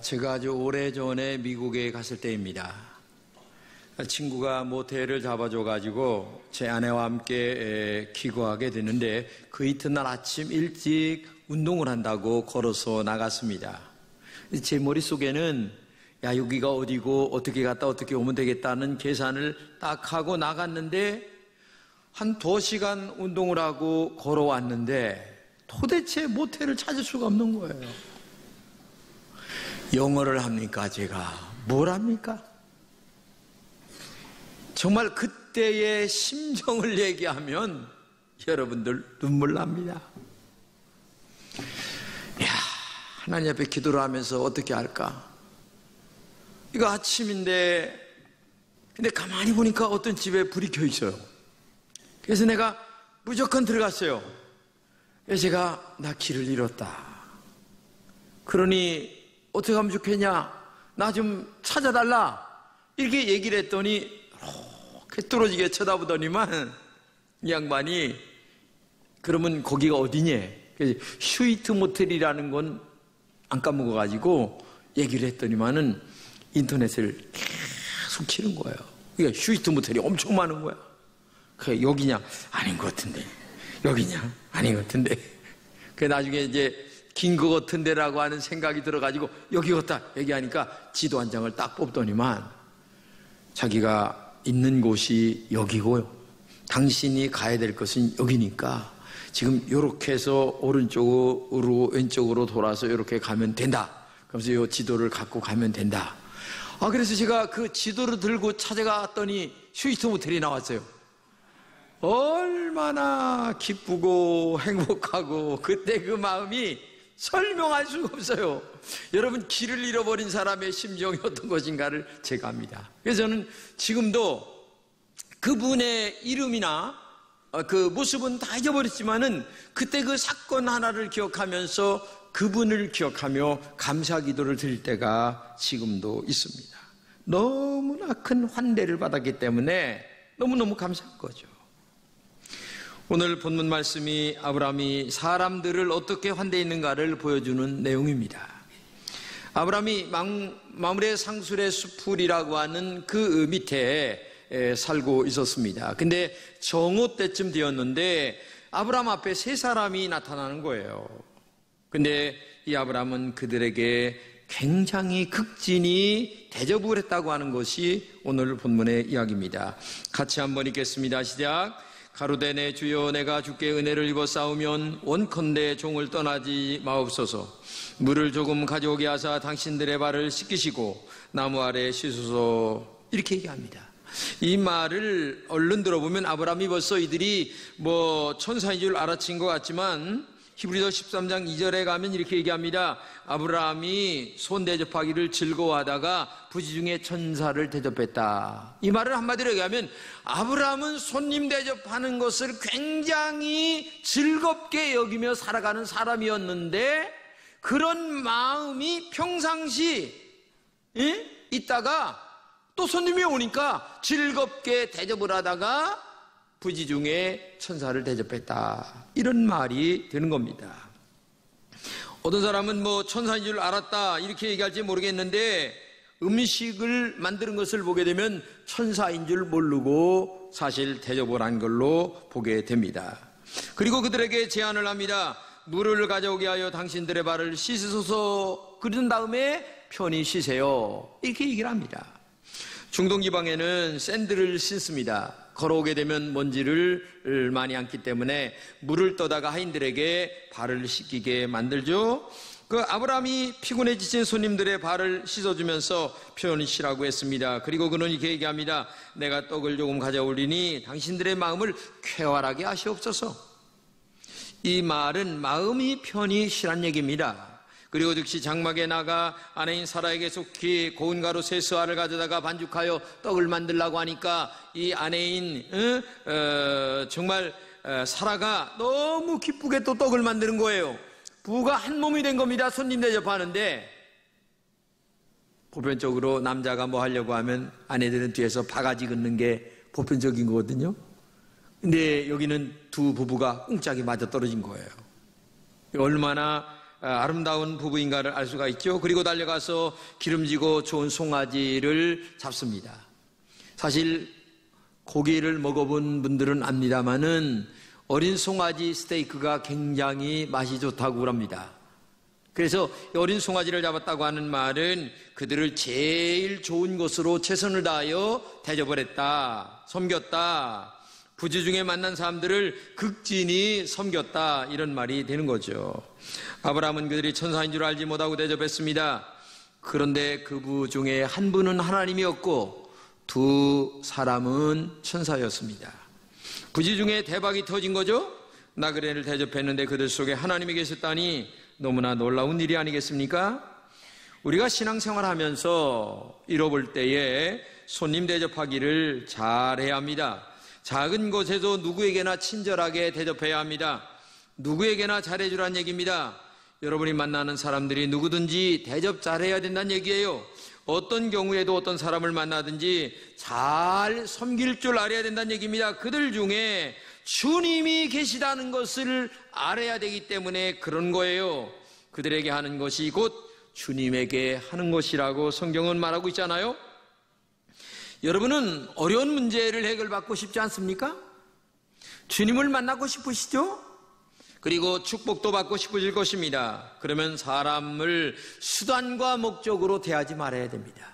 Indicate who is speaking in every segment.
Speaker 1: 제가 아주 오래전에 미국에 갔을 때입니다. 친구가 모텔을 잡아줘가지고 제 아내와 함께 기거하게 됐는데 그 이튿날 아침 일찍 운동을 한다고 걸어서 나갔습니다. 제 머릿속에는 야, 여기가 어디고 어떻게 갔다 어떻게 오면 되겠다는 계산을 딱 하고 나갔는데 한 2시간 운동을 하고 걸어왔는데 도대체 모텔을 찾을 수가 없는 거예요. 영어를 합니까? 제가 뭘 합니까? 정말 그때의 심정을 얘기하면 여러분들 눈물 납니다. 이야, 하나님 앞에 기도를 하면서 어떻게 할까? 이거 아침인데 근데 가만히 보니까 어떤 집에 불이 켜 있어요. 그래서 내가 무조건 들어갔어요. 그래서 제가 나 길을 잃었다. 그러니 어떻게 하면 좋겠냐? 나 좀 찾아달라. 이렇게 얘기를 했더니 이렇게 뚫어지게 쳐다보더니만 이 양반이 그러면 거기가 어디냐? 그래서 슈이트 모텔이라는 건 안 까먹어가지고 얘기를 했더니만은 인터넷을 계속 치는 거예요. 그러니까 슈이트 모텔이 엄청 많은 거야. 그래, 여기냐? 아닌 것 같은데. 여기냐? 아닌 것 같은데. 그 나중에 이제 긴 거 같은데라고 하는 생각이 들어가지고 여기 같다 얘기하니까 지도 한 장을 딱 뽑더니만 자기가 있는 곳이 여기고요. 당신이 가야 될 것은 여기니까 지금 이렇게 해서 오른쪽으로 왼쪽으로 돌아서 이렇게 가면 된다. 그러면서 이 지도를 갖고 가면 된다. 그래서 제가 그 지도를 들고 찾아갔더니 슈이트 모텔이 나왔어요. 얼마나 기쁘고 행복하고 그때 그 마음이 설명할 수가 없어요. 여러분, 길을 잃어버린 사람의 심정이 어떤 것인가를 제가 압니다. 그래서 저는 지금도 그분의 이름이나 그 모습은 다 잊어버렸지만은 그때 그 사건 하나를 기억하면서 그분을 기억하며 감사 기도를 드릴 때가 지금도 있습니다. 너무나 큰 환대를 받았기 때문에 너무너무 감사한 거죠. 오늘 본문 말씀이 아브라함이 사람들을 어떻게 환대했는가를 보여주는 내용입니다. 아브라함이 마므레 상술의 수풀이라고 하는 그 밑에 살고 있었습니다. 근데 정오 때쯤 되었는데 아브라함 앞에 3사람이 나타나는 거예요. 근데 이 아브라함은 그들에게 굉장히 극진히 대접을 했다고 하는 것이 오늘 본문의 이야기입니다. 같이 한번 읽겠습니다. 시작. 가로되 내 주여, 내가 주께 은혜를 입어 싸우면 원컨대 종을 떠나지 마옵소서. 물을 조금 가져오게 하사 당신들의 발을 씻기시고 나무 아래 씻으소서. 이렇게 얘기합니다. 이 말을 얼른 들어보면 아브라함이 벌써 이들이 천사인 줄 알아챈 것 같지만 히브리서 13장 2절에 가면 이렇게 얘기합니다. 아브라함이 손 대접하기를 즐거워하다가 부지 중에 천사를 대접했다. 이 말을 한마디로 얘기하면 아브라함은 손님 대접하는 것을 굉장히 즐겁게 여기며 살아가는 사람이었는데 그런 마음이 평상시 있다가 또 손님이 오니까 즐겁게 대접을 하다가 부지 중에 천사를 대접했다. 이런 말이 되는 겁니다. 어떤 사람은 천사인 줄 알았다 이렇게 얘기할지 모르겠는데 음식을 만드는 것을 보게 되면 천사인 줄 모르고 사실 대접을 한 걸로 보게 됩니다. 그리고 그들에게 제안을 합니다. 물을 가져오게 하여 당신들의 발을 씻으소서. 그런 다음에 편히 씻으세요. 이렇게 얘기를 합니다. 중동 지방에는 샌드를 신습니다. 걸어오게 되면 먼지를 많이 앉기 때문에 물을 떠다가 하인들에게 발을 씻기게 만들죠. 그 아브라함이 피곤해 지친 손님들의 발을 씻어주면서 편히 쉬라고 했습니다. 그리고 그는 이렇게 얘기합니다. 내가 떡을 조금 가져오리니 당신들의 마음을 쾌활하게 하시옵소서. 이 말은 마음이 편히 쉬란 얘기입니다. 그리고 즉시 장막에 나가 아내인 사라에게 속히 고운 가루 3스와를 가져다가 반죽하여 떡을 만들라고 하니까 이 아내인 정말 사라가 너무 기쁘게 또 떡을 만드는 거예요. 부부가 한 몸이 된 겁니다. 손님 대접하는데 보편적으로 남자가 뭐 하려고 하면 아내들은 뒤에서 바가지 긋는 게 보편적인 거거든요. 근데 여기는 두 부부가 꽁짝이 맞아 떨어진 거예요. 얼마나 아름다운 부부인가를 알 수가 있죠. 그리고 달려가서 기름지고 좋은 송아지를 잡습니다. 사실 고기를 먹어본 분들은 압니다마는 어린 송아지 스테이크가 굉장히 맛이 좋다고 합니다. 그래서 어린 송아지를 잡았다고 하는 말은 그들을 제일 좋은 곳으로 최선을 다하여 대접을 했다, 섬겼다, 부지 중에 만난 사람들을 극진히 섬겼다, 이런 말이 되는 거죠. 아브라함은 그들이 천사인 줄 알지 못하고 대접했습니다. 그런데 그부 중에 한 분은 하나님이었고 두 사람은 천사였습니다. 부지 중에 대박이 터진 거죠. 나그네를 대접했는데 그들 속에 하나님이 계셨다니 너무나 놀라운 일이 아니겠습니까? 우리가 신앙생활하면서 잃어볼 때에 손님 대접하기를 잘해야 합니다. 작은 곳에도 누구에게나 친절하게 대접해야 합니다. 누구에게나 잘해주란 얘기입니다. 여러분이 만나는 사람들이 누구든지 대접 잘해야 된다는 얘기예요. 어떤 경우에도 어떤 사람을 만나든지 잘 섬길 줄 알아야 된다는 얘기입니다. 그들 중에 주님이 계시다는 것을 알아야 되기 때문에 그런 거예요. 그들에게 하는 것이 곧 주님에게 하는 것이라고 성경은 말하고 있잖아요. 여러분은 어려운 문제를 해결받고 싶지 않습니까? 주님을 만나고 싶으시죠? 그리고 축복도 받고 싶으실 것입니다. 그러면 사람을 수단과 목적으로 대하지 말아야 됩니다.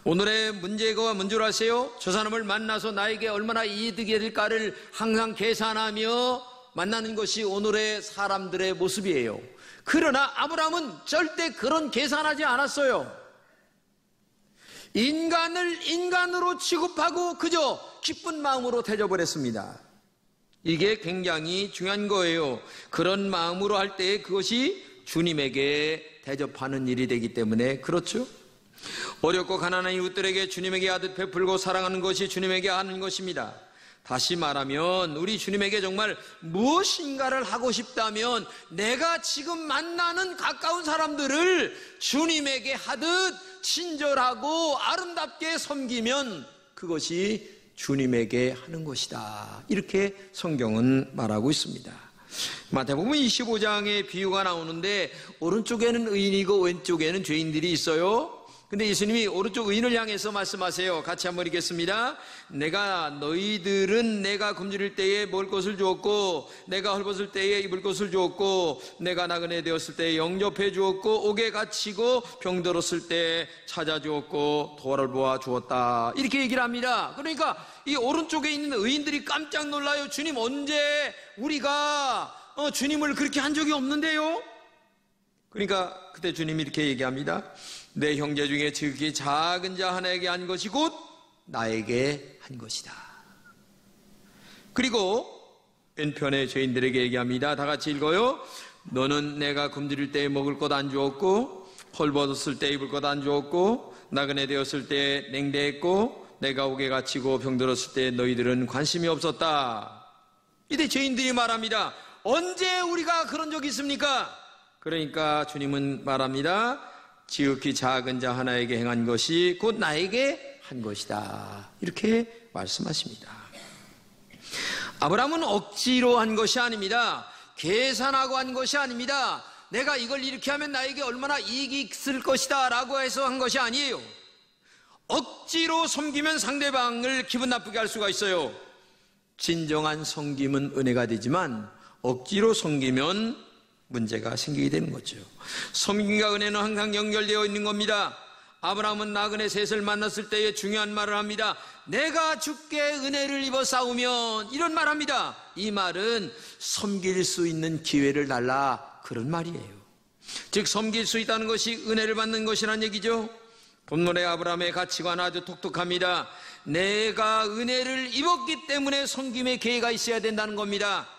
Speaker 1: 오늘의 문제가 뭔 줄 아세요? 저 사람을 만나서 나에게 얼마나 이득이 될까를 항상 계산하며 만나는 것이 오늘의 사람들의 모습이에요. 그러나 아브라함은 절대 그런 계산하지 않았어요. 인간을 인간으로 취급하고 그저 기쁜 마음으로 대접을 했습니다. 이게 굉장히 중요한 거예요. 그런 마음으로 할 때 그것이 주님에게 대접하는 일이 되기 때문에 그렇죠. 어렵고 가난한 이웃들에게 주님에게 하듯 베풀고 사랑하는 것이 주님에게 하는 것입니다. 다시 말하면 우리 주님에게 정말 무엇인가를 하고 싶다면 내가 지금 만나는 가까운 사람들을 주님에게 하듯 친절하고 아름답게 섬기면 그것이 주님에게 하는 것이다. 이렇게 성경은 말하고 있습니다. 마태복음 25장의 비유가 나오는데 오른쪽에는 의인이고 왼쪽에는 죄인들이 있어요. 근데 예수님이 오른쪽 의인을 향해서 말씀하세요. 같이 한번 읽겠습니다. 너희들은 내가 굶주릴 때에 먹을 것을 주었고 내가 헐벗을 때에 입을 것을 주었고 내가 나그네 되었을 때에 영접해 주었고 옥에 갇히고 병들었을 때 찾아주었고 도와를 주었다. 이렇게 얘기를 합니다. 그러니까 이 오른쪽에 있는 의인들이 깜짝 놀라요. 주님, 언제 우리가 주님을 그렇게 한 적이 없는데요? 그러니까 그때 주님이 이렇게 얘기합니다. 내 형제 중에 지극히 작은 자 하나에게 한 것이 곧 나에게 한 것이다. 그리고 왼편의 죄인들에게 얘기합니다. 다 같이 읽어요. 너는 내가 굶주릴 때에 먹을 것 안 주었고 헐벗었을 때 입을 것 안 주었고 나그네 되었을 때 냉대했고 내가 옥에 갇히고 병들었을 때 너희들은 관심이 없었다. 이때 죄인들이 말합니다. 언제 우리가 그런 적이 있습니까? 그러니까 주님은 말합니다. 지극히 작은 자 하나에게 행한 것이 곧 나에게 한 것이다. 이렇게 말씀하십니다. 아브라함은 억지로 한 것이 아닙니다. 계산하고 한 것이 아닙니다. 내가 이걸 이렇게 하면 나에게 얼마나 이익이 있을 것이다 라고 해서 한 것이 아니에요. 억지로 섬기면 상대방을 기분 나쁘게 할 수가 있어요. 진정한 섬김은 은혜가 되지만 억지로 섬기면 문제가 생기게 되는 거죠. 섬김과 은혜는 항상 연결되어 있는 겁니다. 아브라함은 나그네 셋을 만났을 때에 중요한 말을 합니다. 내가 주께 은혜를 입어 싸우면, 이런 말 합니다. 이 말은 섬길 수 있는 기회를 달라, 그런 말이에요. 즉 섬길 수 있다는 것이 은혜를 받는 것이란 얘기죠. 본문의 아브라함의 가치관 아주 독특합니다. 내가 은혜를 입었기 때문에 섬김의 기회가 있어야 된다는 겁니다.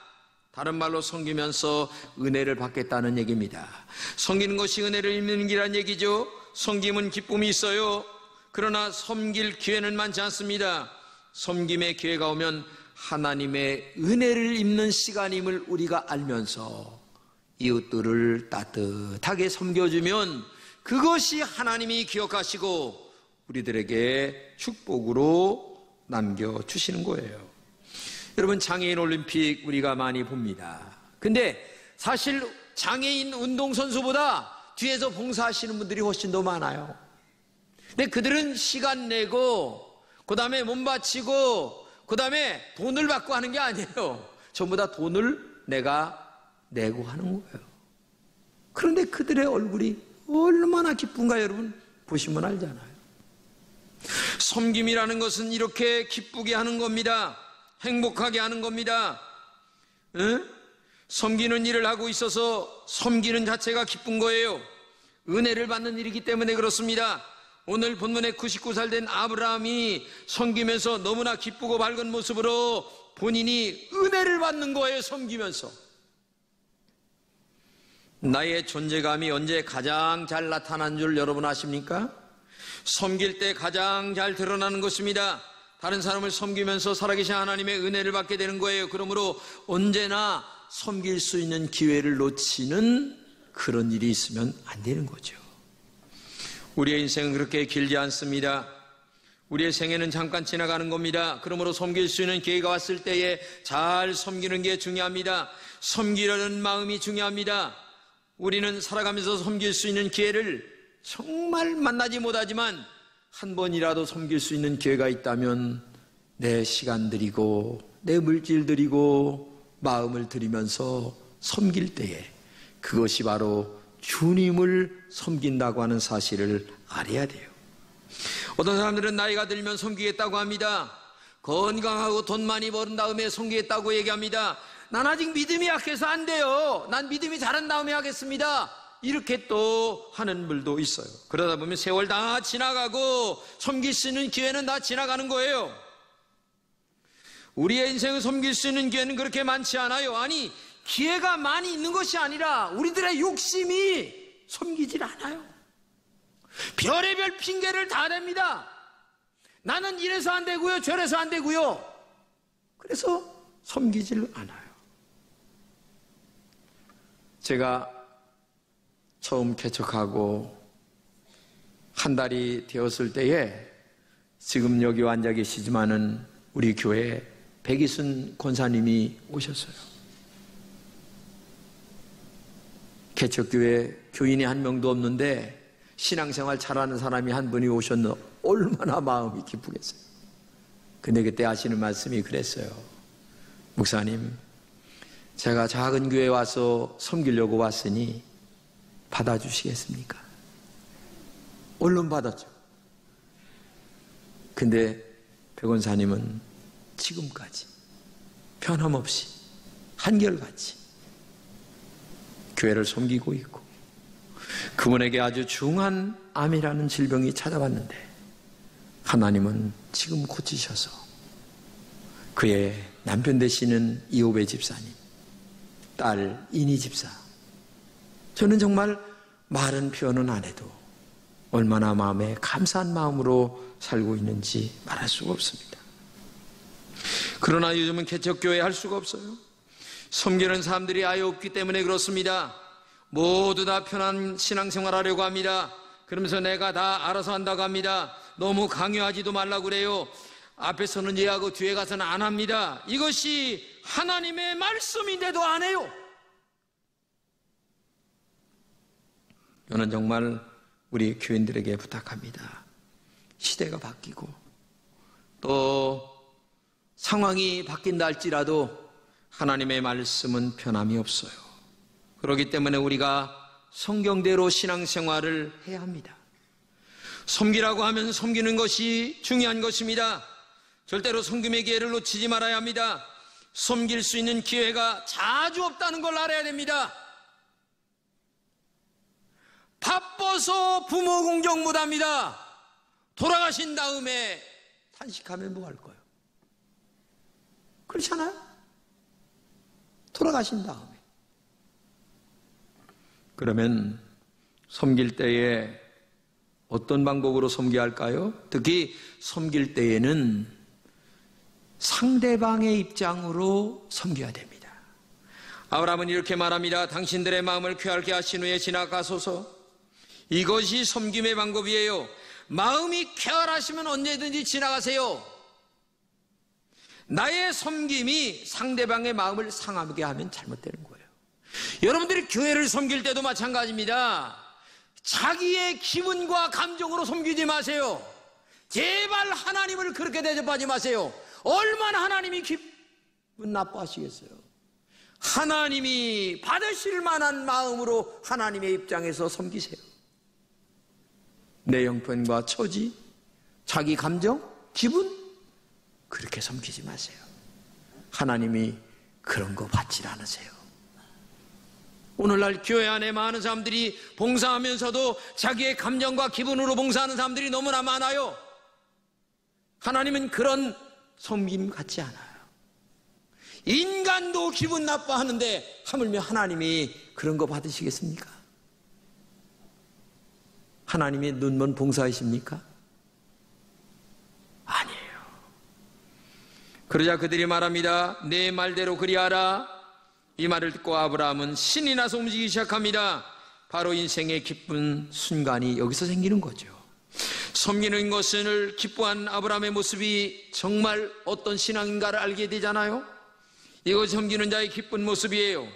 Speaker 1: 다른 말로 섬기면서 은혜를 받겠다는 얘기입니다. 섬기는 것이 은혜를 입는 길이란 얘기죠. 섬김은 기쁨이 있어요. 그러나 섬길 기회는 많지 않습니다. 섬김의 기회가 오면 하나님의 은혜를 입는 시간임을 우리가 알면서 이웃들을 따뜻하게 섬겨주면 그것이 하나님이 기억하시고 우리들에게 축복으로 남겨주시는 거예요. 여러분, 장애인 올림픽 우리가 많이 봅니다. 근데 사실 장애인 운동선수보다 뒤에서 봉사하시는 분들이 훨씬 더 많아요. 근데 그들은 시간 내고, 그 다음에 몸 바치고, 그 다음에 돈을 받고 하는 게 아니에요. 전부 다 돈을 내가 내고 하는 거예요. 그런데 그들의 얼굴이 얼마나 기쁜가 여러분 보시면 알잖아요. 섬김이라는 것은 이렇게 기쁘게 하는 겁니다. 행복하게 하는 겁니다. 섬기는 일을 하고 있어서 섬기는 자체가 기쁜 거예요. 은혜를 받는 일이기 때문에 그렇습니다. 오늘 본문에 99살 된 아브라함이 섬기면서 너무나 기쁘고 밝은 모습으로 본인이 은혜를 받는 거예요. 섬기면서. 나의 존재감이 언제 가장 잘 나타난 줄 여러분 아십니까? 섬길 때 가장 잘 드러나는 것입니다. 다른 사람을 섬기면서 살아계신 하나님의 은혜를 받게 되는 거예요. 그러므로 언제나 섬길 수 있는 기회를 놓치는 그런 일이 있으면 안 되는 거죠. 우리의 인생은 그렇게 길지 않습니다. 우리의 생애는 잠깐 지나가는 겁니다. 그러므로 섬길 수 있는 기회가 왔을 때에 잘 섬기는 게 중요합니다. 섬기려는 마음이 중요합니다. 우리는 살아가면서 섬길 수 있는 기회를 정말 만나지 못하지만 한 번이라도 섬길 수 있는 기회가 있다면 내 시간 들이고 내 물질 들이고 마음을 들이면서 섬길 때에 그것이 바로 주님을 섬긴다고 하는 사실을 알아야 돼요. 어떤 사람들은 나이가 들면 섬기겠다고 합니다. 건강하고 돈 많이 버는 다음에 섬기겠다고 얘기합니다. 난 아직 믿음이 약해서 안 돼요. 난 믿음이 자란 다음에 하겠습니다. 이렇게 또 하는 분도 있어요. 그러다 보면 세월 다 지나가고 섬길 수 있는 기회는 다 지나가는 거예요. 우리의 인생을 섬길 수 있는 기회는 그렇게 많지 않아요. 아니, 기회가 많이 있는 것이 아니라 우리들의 욕심이 섬기질 않아요. 별의별 핑계를 다 냅니다. 나는 이래서 안 되고요, 저래서 안 되고요. 그래서 섬기질 않아요. 제가 처음 개척하고 한 달이 되었을 때에 지금 여기 앉아 계시지만은 우리 교회에 백이순 권사님이 오셨어요. 개척교회 교인이 한 명도 없는데 신앙생활 잘하는 사람이 한 분이 오셨는데 얼마나 마음이 기쁘겠어요. 근데 그때 하시는 말씀이 그랬어요. 목사님, 제가 작은 교회에 와서 섬기려고 왔으니 받아주시겠습니까? 얼른 받았죠. 근데 백원사님은 지금까지 변함없이 한결같이 교회를 섬기고 있고 그분에게 아주 중한 암이라는 질병이 찾아왔는데 하나님은 지금 고치셔서 그의 남편 되시는 이호배 집사님, 딸 이니 집사, 저는 정말 말은 표현은 안 해도 얼마나 마음에 감사한 마음으로 살고 있는지 말할 수가 없습니다. 그러나 요즘은 개척교회 할 수가 없어요. 섬기는 사람들이 아예 없기 때문에 그렇습니다. 모두 다 편한 신앙생활 하려고 합니다. 그러면서 내가 다 알아서 한다고 합니다. 너무 강요하지도 말라고 그래요. 앞에서는 예하고 뒤에 가서는 안 합니다. 이것이 하나님의 말씀인데도 안 해요. 저는 정말 우리 교인들에게 부탁합니다. 시대가 바뀌고 또 상황이 바뀐다 할지라도 하나님의 말씀은 변함이 없어요. 그렇기 때문에 우리가 성경대로 신앙생활을 해야 합니다. 섬기라고 하면 섬기는 것이 중요한 것입니다. 절대로 섬김의 기회를 놓치지 말아야 합니다. 섬길 수 있는 기회가 자주 없다는 걸 알아야 됩니다. 바빠서 부모 공경 못합니다. 돌아가신 다음에 탄식하면 뭐 할 거예요? 그렇잖아요? 돌아가신 다음에. 그러면 섬길 때에 어떤 방법으로 섬겨야 할까요? 특히 섬길 때에는 상대방의 입장으로 섬겨야 됩니다. 아브라함은 이렇게 말합니다. 당신들의 마음을 쾌활케 하신 후에 지나가소서. 이것이 섬김의 방법이에요. 마음이 쾌활하시면 언제든지 지나가세요. 나의 섬김이 상대방의 마음을 상하게 하면 잘못되는 거예요. 여러분들이 교회를 섬길 때도 마찬가지입니다. 자기의 기분과 감정으로 섬기지 마세요. 제발 하나님을 그렇게 대접하지 마세요. 얼마나 하나님이 기분 나빠하시겠어요. 하나님이 받으실 만한 마음으로 하나님의 입장에서 섬기세요. 내 형편과 처지, 자기 감정, 기분 그렇게 섬기지 마세요. 하나님이 그런 거 받질 않으세요. 오늘날 교회 안에 많은 사람들이 봉사하면서도 자기의 감정과 기분으로 봉사하는 사람들이 너무나 많아요. 하나님은 그런 섬김 같지 않아요. 인간도 기분 나빠하는데 하물며 하나님이 그런 거 받으시겠습니까? 하나님이 눈먼 봉사이십니까? 아니에요. 그러자 그들이 말합니다. 내 말대로 그리하라. 이 말을 듣고 아브라함은 신이 나서 움직이기 시작합니다. 바로 인생의 기쁜 순간이 여기서 생기는 거죠. 섬기는 것을 기뻐한 아브라함의 모습이 정말 어떤 신앙인가를 알게 되잖아요. 이것이 섬기는 자의 기쁜 모습이에요.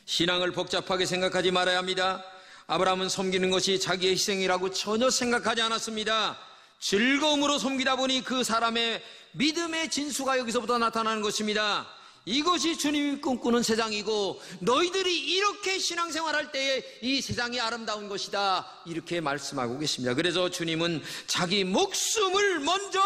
Speaker 1: 신앙을 복잡하게 생각하지 말아야 합니다. 아브라함은 섬기는 것이 자기의 희생이라고 전혀 생각하지 않았습니다. 즐거움으로 섬기다 보니 그 사람의 믿음의 진수가 여기서부터 나타나는 것입니다. 이것이 주님이 꿈꾸는 세상이고 너희들이 이렇게 신앙생활할 때에 이 세상이 아름다운 것이다 이렇게 말씀하고 계십니다. 그래서 주님은 자기 목숨을 먼저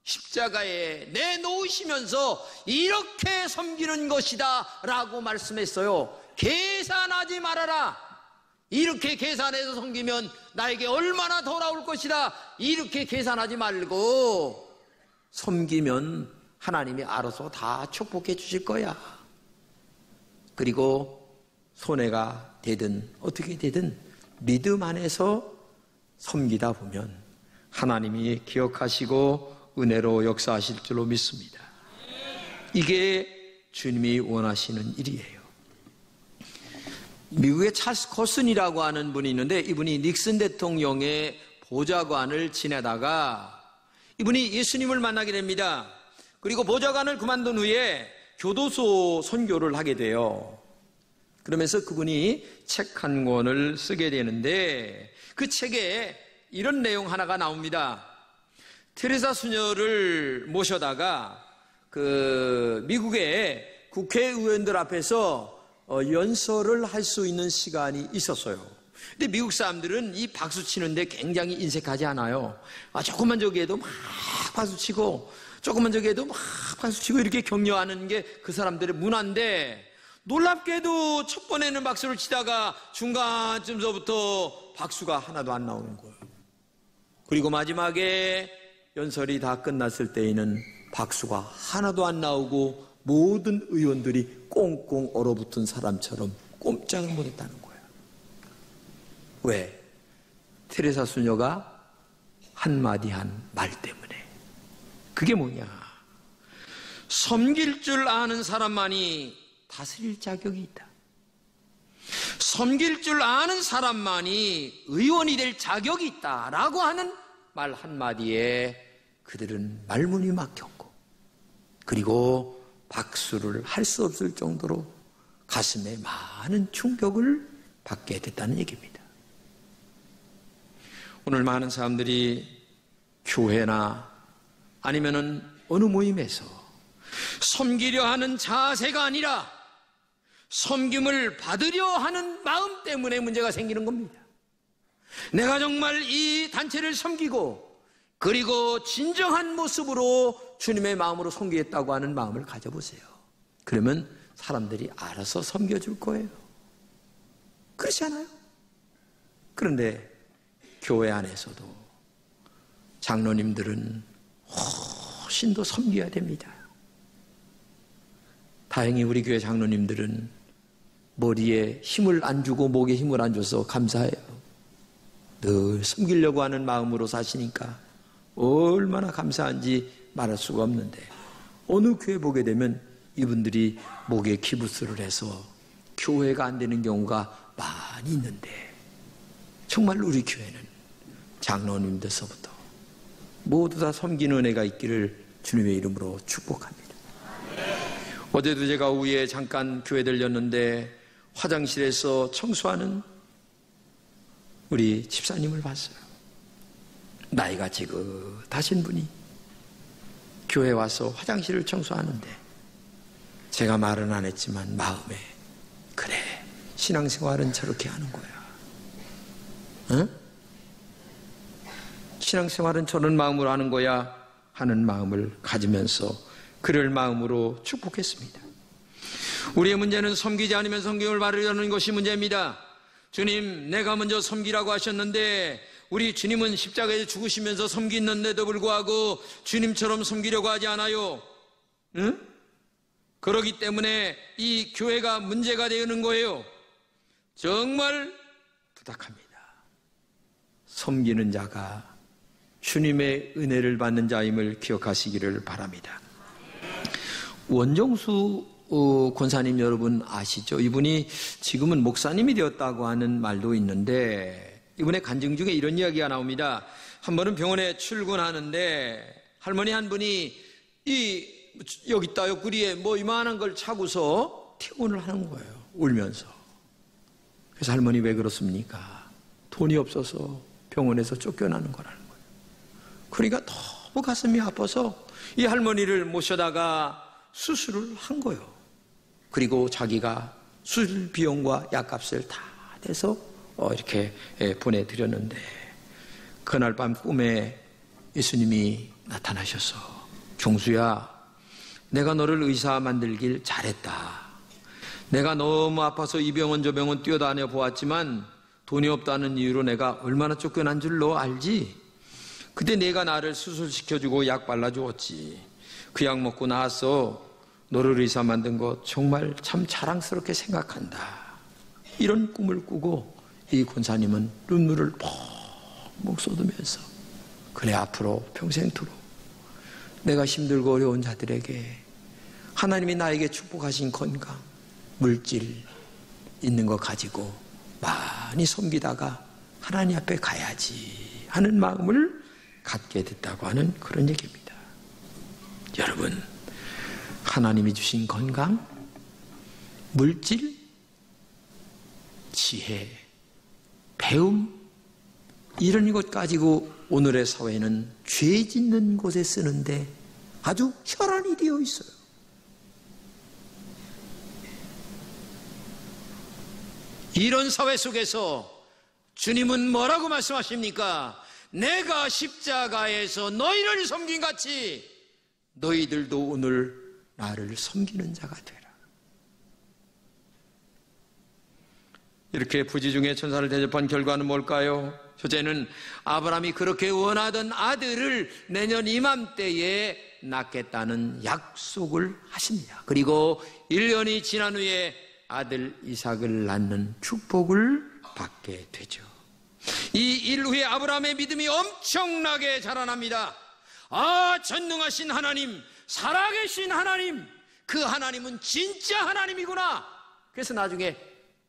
Speaker 1: 십자가에 내놓으시면서 이렇게 섬기는 것이다 라고 말씀했어요. 계산하지 말아라. 이렇게 계산해서 섬기면 나에게 얼마나 돌아올 것이다. 이렇게 계산하지 말고 섬기면 하나님이 알아서 다 축복해 주실 거야. 그리고 손해가 되든 어떻게 되든 믿음 안에서 섬기다 보면 하나님이 기억하시고 은혜로 역사하실 줄로 믿습니다. 이게 주님이 원하시는 일이에요. 미국의 찰스 커슨이라고 하는 분이 있는데 이분이 닉슨 대통령의 보좌관을 지내다가 이분이 예수님을 만나게 됩니다. 그리고 보좌관을 그만둔 후에 교도소 선교를 하게 돼요. 그러면서 그분이 책 한 권을 쓰게 되는데 그 책에 이런 내용 하나가 나옵니다. 테레사 수녀를 모셔다가 그 미국의 국회의원들 앞에서 연설을 할 수 있는 시간이 있었어요. 근데 미국 사람들은 이 박수 치는데 굉장히 인색하지 않아요. 조금만 저기에도 막 박수 치고 조금만 저기에도 막 박수 치고 이렇게 격려하는 게 그 사람들의 문화인데 놀랍게도 첫 번에는 박수를 치다가 중간쯤서부터 박수가 하나도 안 나오는 거예요. 그리고 마지막에 연설이 다 끝났을 때에는 박수가 하나도 안 나오고 모든 의원들이 꽁꽁 얼어붙은 사람처럼 꼼짝을 못했다는 거예요. 왜? 테레사 수녀가 한마디 한 말 때문에. 그게 뭐냐? 섬길 줄 아는 사람만이 다스릴 자격이 있다. 섬길 줄 아는 사람만이 의원이 될 자격이 있다라고 하는 말 한마디에 그들은 말문이 막혔고 그리고 박수를 할 수 없을 정도로 가슴에 많은 충격을 받게 됐다는 얘기입니다. 오늘 많은 사람들이 교회나 아니면은 어느 모임에서 섬기려 하는 자세가 아니라 섬김을 받으려 하는 마음 때문에 문제가 생기는 겁니다. 내가 정말 이 단체를 섬기고 그리고 진정한 모습으로 주님의 마음으로 섬기겠다고 하는 마음을 가져보세요. 그러면 사람들이 알아서 섬겨줄 거예요. 그렇지 않아요? 그런데 교회 안에서도 장로님들은 훨씬 더 섬겨야 됩니다. 다행히 우리 교회 장로님들은 머리에 힘을 안 주고 목에 힘을 안 줘서 감사해요. 늘 섬기려고 하는 마음으로 사시니까 얼마나 감사한지 말할 수가 없는데 어느 교회 보게 되면 이분들이 목에 기부스를 해서 교회가 안 되는 경우가 많이 있는데 정말 우리 교회는 장로님들서부터 모두 다 섬기는 은혜가 있기를 주님의 이름으로 축복합니다. 어제도 제가 오후에 잠깐 교회 들렸는데 화장실에서 청소하는 우리 집사님을 봤어요. 나이가 지긋하신 분이 교회 와서 화장실을 청소하는데 제가 말은 안 했지만 마음에, 그래, 신앙생활은 저렇게 하는 거야. 응? 신앙생활은 저런 마음으로 하는 거야 하는 마음을 가지면서 그럴 마음으로 축복했습니다. 우리의 문제는 섬기지 않으면 성경을 바르려는 것이 문제입니다. 주님, 내가 먼저 섬기라고 하셨는데 우리 주님은 십자가에 죽으시면서 섬기는데도 불구하고 주님처럼 섬기려고 하지 않아요. 응? 그러기 때문에 이 교회가 문제가 되는 거예요. 정말 부탁합니다. 섬기는 자가 주님의 은혜를 받는 자임을 기억하시기를 바랍니다. 원정수 권사님 여러분 아시죠? 이분이 지금은 목사님이 되었다고 하는 말도 있는데 이분의 간증 중에 이런 이야기가 나옵니다. 한 번은 병원에 출근하는데 할머니 한 분이 여기 있다 옆구리에 뭐 이만한 걸 차고서 퇴원을 하는 거예요. 울면서. 그래서 할머니 왜 그렇습니까? 돈이 없어서 병원에서 쫓겨나는 거라는 거예요. 그러니까 너무 가슴이 아파서 이 할머니를 모셔다가 수술을 한 거예요. 그리고 자기가 수술 비용과 약값을 다 내서 이렇게 보내드렸는데 그날 밤 꿈에 예수님이 나타나셔서 종수야, 내가 너를 의사 만들길 잘했다. 내가 너무 아파서 이 병원 저 병원 뛰어다녀 보았지만 돈이 없다는 이유로 내가 얼마나 쫓겨난 줄 너 알지? 그때 내가 나를 수술시켜주고 약 발라주었지. 그 약 먹고 나서 너를 의사 만든 거 정말 참 자랑스럽게 생각한다. 이런 꿈을 꾸고 이 권사님은 눈물을 펑펑 쏟으면서 그래, 앞으로 평생토록 내가 힘들고 어려운 자들에게 하나님이 나에게 축복하신 건강, 물질 있는 거 가지고 많이 섬기다가 하나님 앞에 가야지 하는 마음을 갖게 됐다고 하는 그런 얘기입니다. 여러분, 하나님이 주신 건강, 물질, 지혜, 배움, 이런 것 가지고 오늘의 사회는 죄 짓는 곳에 쓰는데 아주 혈안이 되어 있어요. 이런 사회 속에서 주님은 뭐라고 말씀하십니까? 내가 십자가에서 너희를 섬긴 같이 너희들도 오늘 나를 섬기는 자가 되라. 이렇게 부지중에 천사를 대접한 결과는 뭘까요? 첫째는 아브라함이 그렇게 원하던 아들을 내년 이맘때에 낳겠다는 약속을 하십니다. 그리고 1년이 지난 후에 아들 이삭을 낳는 축복을 받게 되죠. 이 일 후에 아브라함의 믿음이 엄청나게 자라납니다. 아, 전능하신 하나님, 살아계신 하나님, 그 하나님은 진짜 하나님이구나. 그래서 나중에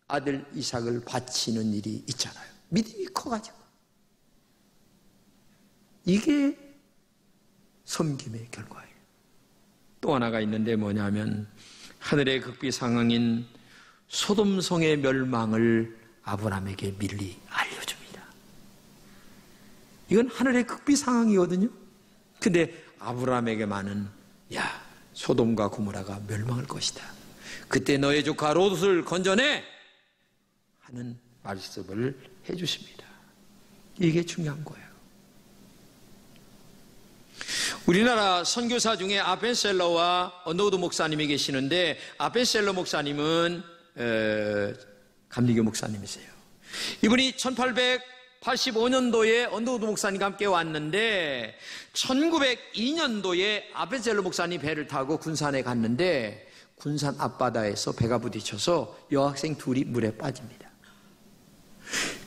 Speaker 1: 아들 이삭을 바치는 일이 있잖아요. 믿음이 커가지고. 이게 섬김의 결과예요. 또 하나가 있는데 뭐냐면 하늘의 극비 상황인 소돔성의 멸망을 아브라함에게 미리 알려줍니다. 이건 하늘의 극비 상황이거든요. 근데 아브라함에게만은 야, 소돔과 고모라가 멸망할 것이다. 그때 너의 조카 롯을 건져내 하는 말씀을 해주십니다. 이게 중요한 거예요. 우리나라 선교사 중에 아벤셀러와 언더우드 목사님이 계시는데 아벤셀러 목사님은 감리교 목사님이세요. 이분이 1885년도에 언더우드 목사님과 함께 왔는데 1902년도에 아벤셀러 목사님 배를 타고 군산에 갔는데 군산 앞바다에서 배가 부딪혀서 여학생 둘이 물에 빠집니다.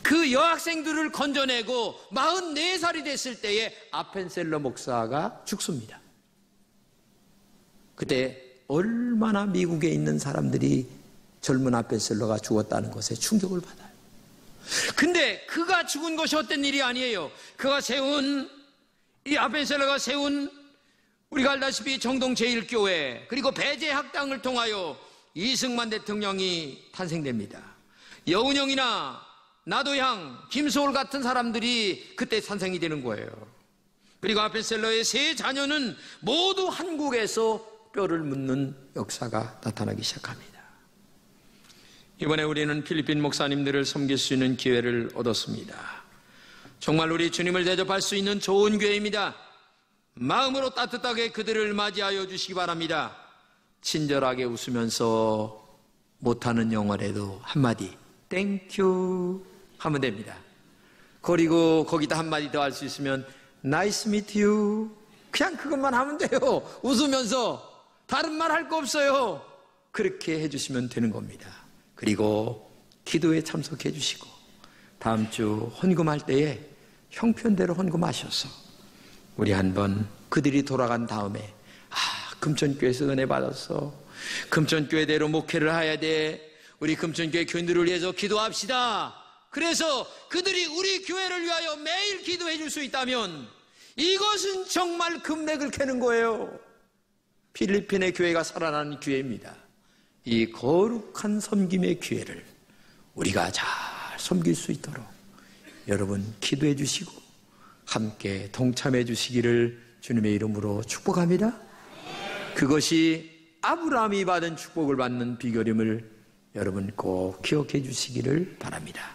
Speaker 1: 그 여학생들을 건져내고 44살이 됐을 때에 아펜셀러 목사가 죽습니다. 그때 얼마나 미국에 있는 사람들이 젊은 아펜셀러가 죽었다는 것에 충격을 받아요. 근데 그가 죽은 것이 어떤 일이 아니에요. 이 아펜셀러가 세운 우리가 알다시피 정동 제1교회 그리고 배제학당을 통하여 이승만 대통령이 탄생됩니다. 여운형이나 나도양, 김소월 같은 사람들이 그때 탄생이 되는 거예요. 그리고 아펠셀러의 세 자녀는 모두 한국에서 뼈를 묻는 역사가 나타나기 시작합니다. 이번에 우리는 필리핀 목사님들을 섬길 수 있는 기회를 얻었습니다. 정말 우리 주님을 대접할 수 있는 좋은 기회입니다. 마음으로 따뜻하게 그들을 맞이하여 주시기 바랍니다. 친절하게 웃으면서 못하는 영어라도 한마디 땡큐 하면 됩니다. 그리고 거기다 한마디 더 할 수 있으면 Nice meet you. 그냥 그것만 하면 돼요. 웃으면서 다른 말 할 거 없어요. 그렇게 해주시면 되는 겁니다. 그리고 기도에 참석해 주시고 다음 주 헌금할 때에 형편대로 헌금하셔서 우리 한번 그들이 돌아간 다음에 금천교회에서 은혜 받았어. 금천교회대로 목회를 해야 돼. 우리 금천교회 교인들을 위해서 기도합시다. 그래서 그들이 우리 교회를 위하여 매일 기도해 줄 수 있다면 이것은 정말 금맥을 캐는 거예요. 필리핀의 교회가 살아나는 기회입니다. 이 거룩한 섬김의 기회를 우리가 잘 섬길 수 있도록 여러분 기도해 주시고 함께 동참해 주시기를 주님의 이름으로 축복합니다. 그것이 아브라함이 받은 축복을 받는 비결임을 여러분 꼭 기억해 주시기를 바랍니다.